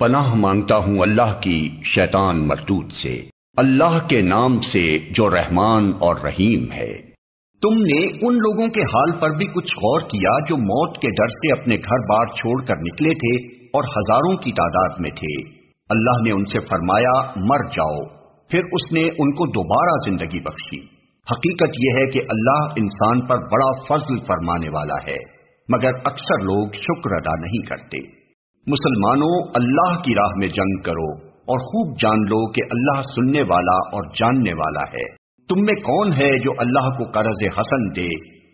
پناہ مانگتا ہوں اللہ کی شیطان مردود سے، اللہ کے نام سے جو رحمان اور رحیم ہے۔ تم نے ان لوگوں کے حال پر بھی کچھ غور کیا جو موت کے ڈر سے اپنے گھر بار چھوڑ کر نکلے تھے اور ہزاروں کی تعداد میں تھے۔ اللہ نے ان سے فرمایا مر جاؤ، پھر اس نے ان کو دوبارہ زندگی بخشی۔ حقیقت یہ ہے کہ اللہ انسان پر بڑا فضل فرمانے والا ہے، مگر اکثر لوگ شکر ادا نہیں کرتے۔ مسلمانوں، اللہ کی راہ میں جنگ کرو اور خوب جان لو کہ اللہ سننے والا اور جاننے والا ہے۔ تم میں کون ہے جو اللہ کو قرض حسن دے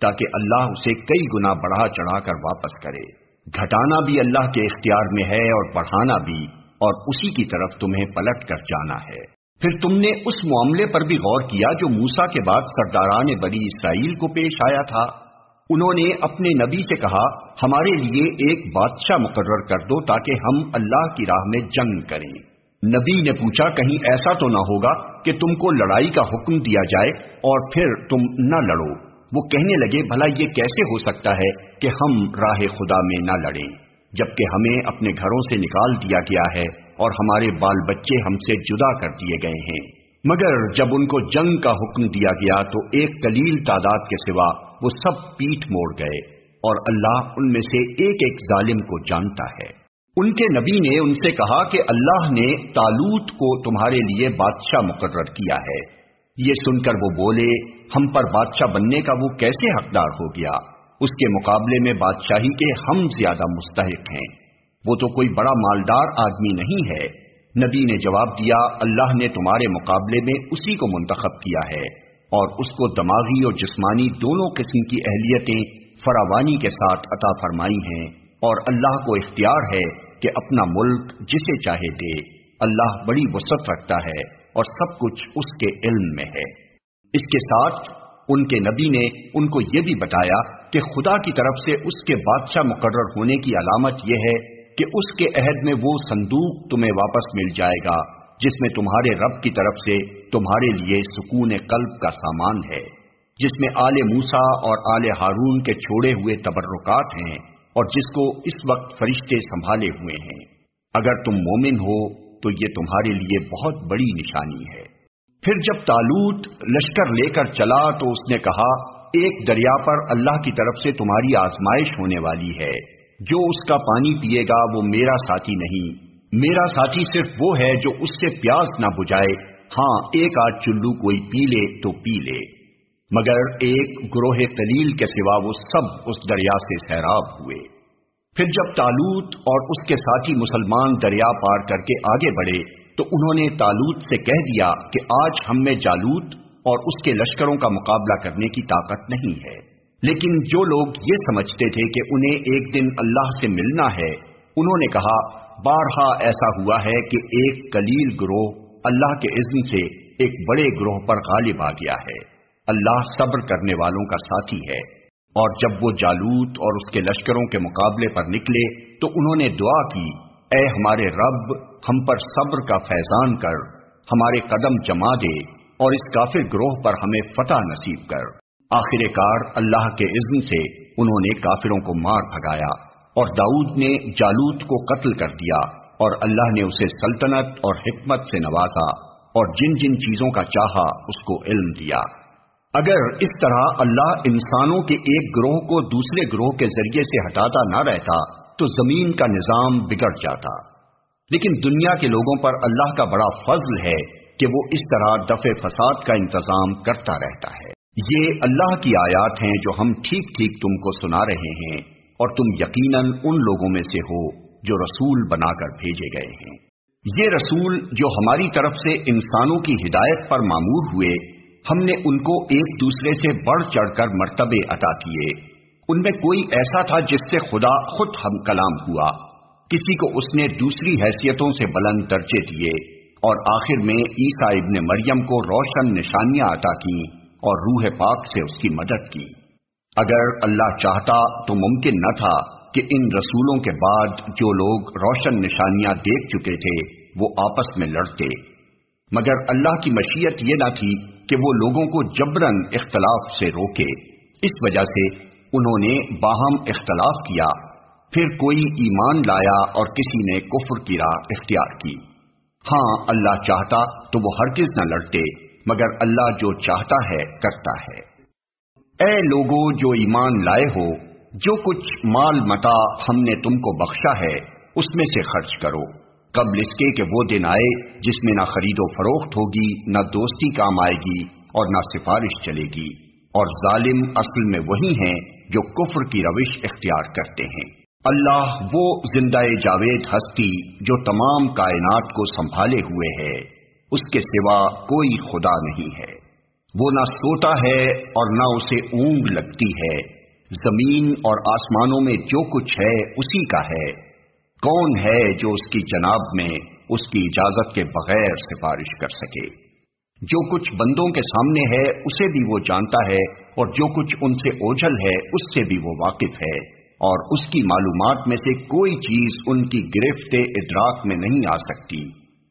تاکہ اللہ اسے کئی گنا بڑھا چڑھا کر واپس کرے؟ گھٹانا بھی اللہ کے اختیار میں ہے اور بڑھانا بھی، اور اسی کی طرف تمہیں پلٹ کر جانا ہے۔ پھر تم نے اس معاملے پر بھی غور کیا جو موسیٰ کے بعد سرداران بنی اسرائیل کو پیش آیا تھا۔ انہوں نے اپنے نبی سے کہا ہمارے لیے ایک بادشاہ مقرر کر دو تاکہ ہم اللہ کی راہ میں جنگ کریں۔ نبی نے پوچھا کہیں ایسا تو نہ ہوگا کہ تم کو لڑائی کا حکم دیا جائے اور پھر تم نہ لڑو؟ وہ کہنے لگے بھلا یہ کیسے ہو سکتا ہے کہ ہم راہ خدا میں نہ لڑیں جبکہ ہمیں اپنے گھروں سے نکال دیا گیا ہے اور ہمارے بال بچے ہم سے جدا کر دیے گئے ہیں۔ مگر جب ان کو جنگ کا حکم دیا گیا تو ایک قلیل تعداد کے سوا وہ سب پیٹھ موڑ گئے، اور اللہ ان میں سے ایک ایک ظالم کو جانتا ہے۔ ان کے نبی نے ان سے کہا کہ اللہ نے طالوت کو تمہارے لیے بادشاہ مقرر کیا ہے۔ یہ سن کر وہ بولے ہم پر بادشاہ بننے کا وہ کیسے حقدار ہو گیا؟ اس کے مقابلے میں بادشاہی کے ہم زیادہ مستحق ہیں، وہ تو کوئی بڑا مالدار آدمی نہیں ہے۔ نبی نے جواب دیا اللہ نے تمہارے مقابلے میں اسی کو منتخب کیا ہے اور اس کو دماغی اور جسمانی دونوں قسم کی اہلیتیں فراوانی کے ساتھ عطا فرمائی ہیں، اور اللہ کو اختیار ہے کہ اپنا ملک جسے چاہے دے۔ اللہ بڑی وسعت رکھتا ہے اور سب کچھ اس کے علم میں ہے۔ اس کے ساتھ ان کے نبی نے ان کو یہ بھی بتایا کہ خدا کی طرف سے اس کے بادشاہ مقرر ہونے کی علامت یہ ہے کہ اس کے عہد میں وہ صندوق تمہیں واپس مل جائے گا جس میں تمہارے رب کی طرف سے تمہارے لیے سکون قلب کا سامان ہے، جس میں آل موسیٰ اور آل ہارون کے چھوڑے ہوئے تبرکات ہیں اور جس کو اس وقت فرشتے سنبھالے ہوئے ہیں۔ اگر تم مومن ہو تو یہ تمہارے لیے بہت بڑی نشانی ہے۔ پھر جب طالوت لشکر لے کر چلا تو اس نے کہا ایک دریا پر اللہ کی طرف سے تمہاری آزمائش ہونے والی ہے، جو اس کا پانی پیے گا وہ میرا ساتھی نہیں، میرا ساتھی صرف وہ ہے جو اس سے پیاس نہ بجھائے، ہاں ایک آدھ چلو کوئی پی لے تو پی لے۔ مگر ایک گروہ قلیل کے سوا وہ سب اس دریا سے سیراب ہوئے۔ پھر جب طالوت اور اس کے ساتھی مسلمان دریا پار کر کے آگے بڑھے تو انہوں نے طالوت سے کہہ دیا کہ آج ہم میں جالوت اور اس کے لشکروں کا مقابلہ کرنے کی طاقت نہیں ہے۔ لیکن جو لوگ یہ سمجھتے تھے کہ انہیں ایک دن اللہ سے ملنا ہے، انہوں نے کہا بارہا ایسا ہوا ہے کہ ایک قلیل گروہ اللہ کے اذن سے ایک بڑے گروہ پر غالب آ گیا ہے۔ اللہ صبر کرنے والوں کا ساتھی ہے۔ اور جب وہ جالوت اور اس کے لشکروں کے مقابلے پر نکلے تو انہوں نے دعا کی اے ہمارے رب ہم پر صبر کا فیضان کر، ہمارے قدم جما دے اور اس کافر گروہ پر ہمیں فتح نصیب کر۔ آخر کار اللہ کے اذن سے انہوں نے کافروں کو مار بھگایا اور داؤد نے جالوت کو قتل کر دیا، اور اللہ نے اسے سلطنت اور حکمت سے نوازا اور جن جن چیزوں کا چاہا اس کو علم دیا۔ اگر اس طرح اللہ انسانوں کے ایک گروہ کو دوسرے گروہ کے ذریعے سے ہٹاتا نہ رہتا تو زمین کا نظام بگڑ جاتا، لیکن دنیا کے لوگوں پر اللہ کا بڑا فضل ہے کہ وہ اس طرح دفع فساد کا انتظام کرتا رہتا ہے۔ یہ اللہ کی آیات ہیں جو ہم ٹھیک ٹھیک تم کو سنا رہے ہیں، اور تم یقیناً ان لوگوں میں سے ہو جو رسول بنا کر بھیجے گئے ہیں۔ یہ رسول جو ہماری طرف سے انسانوں کی ہدایت پر مامور ہوئے، ہم نے ان کو ایک دوسرے سے بڑھ چڑھ کر مرتبے عطا کیے۔ ان میں کوئی ایسا تھا جس سے خدا خود ہم کلام ہوا، کسی کو اس نے دوسری حیثیتوں سے بلند درجے دیے، اور آخر میں عیسیٰ ابن مریم کو روشن نشانیاں عطا کی اور روح پاک سے اس کی مدد کی۔ اگر اللہ چاہتا تو ممکن نہ تھا کہ ان رسولوں کے بعد جو لوگ روشن نشانیاں دیکھ چکے تھے وہ آپس میں لڑتے، مگر اللہ کی مشیت یہ نہ تھی کہ وہ لوگوں کو جبراً اختلاف سے روکے، اس وجہ سے انہوں نے باہم اختلاف کیا۔ پھر کوئی ایمان لایا اور کسی نے کفر کی راہ اختیار کی۔ ہاں اللہ چاہتا تو وہ ہرگز نہ لڑتے، مگر اللہ جو چاہتا ہے کرتا ہے۔ اے لوگو جو ایمان لائے ہو، جو کچھ مال متاع ہم نے تم کو بخشا ہے اس میں سے خرچ کرو، قبل اس کے کہ وہ دن آئے جس میں نہ خرید و فروخت ہوگی، نہ دوستی کام آئے گی اور نہ سفارش چلے گی، اور ظالم اصل میں وہی ہیں جو کفر کی روش اختیار کرتے ہیں۔ اللہ وہ زندہ جاوید ہستی جو تمام کائنات کو سنبھالے ہوئے ہے، اس کے سوا کوئی خدا نہیں ہے۔ وہ نہ سوتا ہے اور نہ اسے اونگ لگتی ہے، زمین اور آسمانوں میں جو کچھ ہے اسی کا ہے۔ کون ہے جو اس کی جناب میں اس کی اجازت کے بغیر سفارش کر سکے؟ جو کچھ بندوں کے سامنے ہے اسے بھی وہ جانتا ہے، اور جو کچھ ان سے اوجھل ہے اس سے بھی وہ واقف ہے، اور اس کی معلومات میں سے کوئی چیز ان کی گرفت ادراک میں نہیں آ سکتی،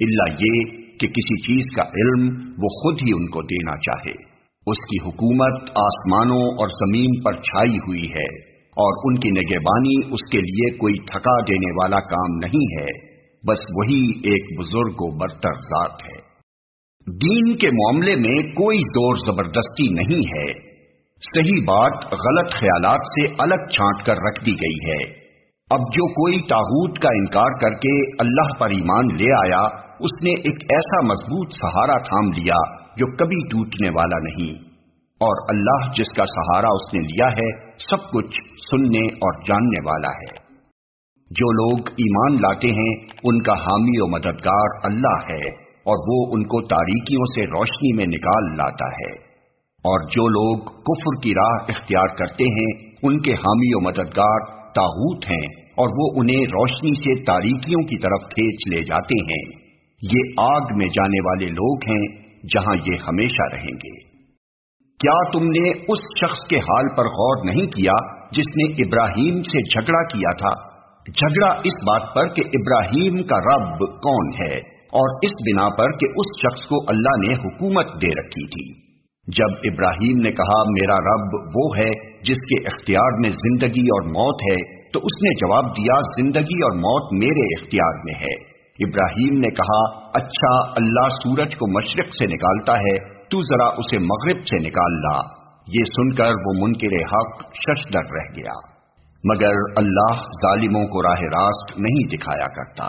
الا یہ کہ کسی چیز کا علم وہ خود ہی ان کو دینا چاہے۔ اس کی حکومت آسمانوں اور زمین پر چھائی ہوئی ہے، اور ان کی نگہبانی اس کے لیے کوئی تھکا دینے والا کام نہیں ہے، بس وہی ایک بزرگ و برتر ذات ہے۔ دین کے معاملے میں کوئی زور زبردستی نہیں ہے، صحیح بات غلط خیالات سے الگ چھانٹ کر رکھ دی گئی ہے۔ اب جو کوئی طاغوت کا انکار کر کے اللہ پر ایمان لے آیا، اس نے ایک ایسا مضبوط سہارا تھام لیا جو کبھی ٹوٹنے والا نہیں، اور اللہ جس کا سہارا اس نے لیا ہے سب کچھ سننے اور جاننے والا ہے۔ جو لوگ ایمان لاتے ہیں ان کا حامی و مددگار اللہ ہے، اور وہ ان کو تاریکیوں سے روشنی میں نکال لاتا ہے، اور جو لوگ کفر کی راہ اختیار کرتے ہیں ان کے حامی و مددگار طاغوت ہیں، اور وہ انہیں روشنی سے تاریکیوں کی طرف کھینچ لے جاتے ہیں۔ یہ آگ میں جانے والے لوگ ہیں جہاں یہ ہمیشہ رہیں گے۔ کیا تم نے اس شخص کے حال پر غور نہیں کیا جس نے ابراہیم سے جھگڑا کیا تھا؟ جھگڑا اس بات پر کہ ابراہیم کا رب کون ہے، اور اس بنا پر کہ اس شخص کو اللہ نے حکومت دے رکھی تھی۔ جب ابراہیم نے کہا میرا رب وہ ہے جس کے اختیار میں زندگی اور موت ہے، تو اس نے جواب دیا زندگی اور موت میرے اختیار میں ہے۔ ابراہیم نے کہا اچھا اللہ سورج کو مشرق سے نکالتا ہے، تو ذرا اسے مغرب سے نکال لا۔ یہ سن کر وہ منکر حق ششدر رہ گیا، مگر اللہ ظالموں کو راہ راست نہیں دکھایا کرتا۔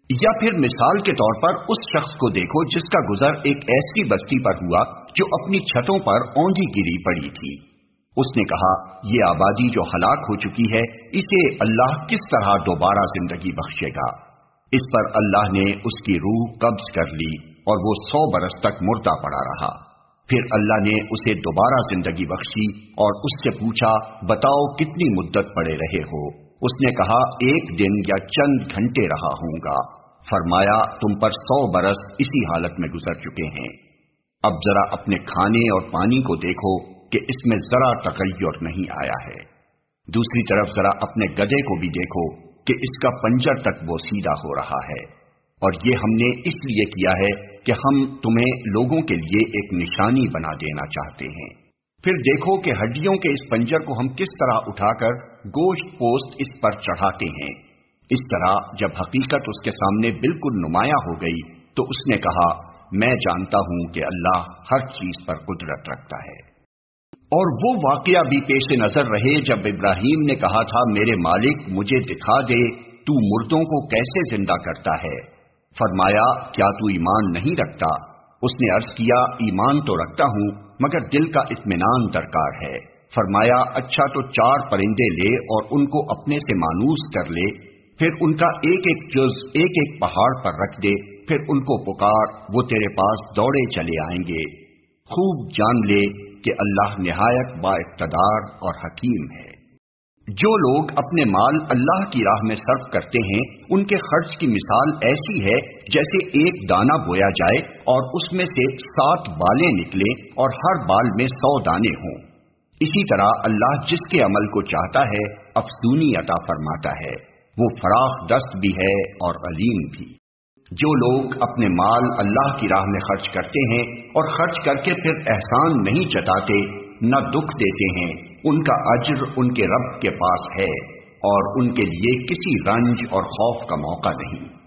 یا پھر مثال کے طور پر اس شخص کو دیکھو جس کا گزر ایک ایسی بستی پر ہوا جو اپنی چھتوں پر اوندھی گری پڑی تھی۔ اس نے کہا یہ آبادی جو ہلاک ہو چکی ہے اسے اللہ کس طرح دوبارہ زندگی بخشے گا؟ اس پر اللہ نے اس کی روح قبض کر لی اور وہ 100 برس تک مردہ پڑا رہا۔ پھر اللہ نے اسے دوبارہ زندگی بخشی اور اس سے پوچھا بتاؤ کتنی مدت پڑے رہے ہو؟ اس نے کہا 1 دن یا چند گھنٹے رہا ہوں گا۔ فرمایا تم پر 100 برس اسی حالت میں گزر چکے ہیں۔ اب ذرا اپنے کھانے اور پانی کو دیکھو کہ اس میں ذرا تغیر نہیں آیا ہے۔ دوسری طرف ذرا اپنے گدھے کو بھی دیکھو کہ اس کا پنجر تک وہ سیدھا ہو رہا ہے، اور یہ ہم نے اس لیے کیا ہے کہ ہم تمہیں لوگوں کے لیے ایک نشانی بنا دینا چاہتے ہیں۔ پھر دیکھو کہ ہڈیوں کے اس پنجر کو ہم کس طرح اٹھا کر گوشت پوست اس پر چڑھاتے ہیں۔ اس طرح جب حقیقت اس کے سامنے بالکل نمایاں ہو گئی تو اس نے کہا میں جانتا ہوں کہ اللہ ہر چیز پر قدرت رکھتا ہے۔ اور وہ واقعہ بھی پیش نظر رہے جب ابراہیم نے کہا تھا میرے مالک مجھے دکھا دے تو مردوں کو کیسے زندہ کرتا ہے؟ فرمایا کیا تو ایمان نہیں رکھتا؟ اس نے عرض کیا ایمان تو رکھتا ہوں مگر دل کا اطمینان درکار ہے۔ فرمایا اچھا تو 4 پرندے لے اور ان کو اپنے سے مانوس کر لے، پھر ان کا ایک ایک جز ایک ایک پہاڑ پر رکھ دے، پھر ان کو پکار، وہ تیرے پاس دوڑے چلے آئیں گے۔ خوب جان لے کہ اللہ نہایت با اقتدار اور حکیم ہے۔ جو لوگ اپنے مال اللہ کی راہ میں صرف کرتے ہیں ان کے خرچ کی مثال ایسی ہے جیسے ایک دانہ بویا جائے اور اس میں سے 7 بالیں نکلیں اور ہر بال میں 100 دانے ہوں۔ اسی طرح اللہ جس کے عمل کو چاہتا ہے افزونی عطا فرماتا ہے، وہ فراخ دست بھی ہے اور علیم بھی۔ جو لوگ اپنے مال اللہ کی راہ میں خرچ کرتے ہیں اور خرچ کر کے پھر احسان نہیں جتاتے نہ دکھ دیتے ہیں، ان کا اجر ان کے رب کے پاس ہے، اور ان کے لیے کسی رنج اور خوف کا موقع نہیں۔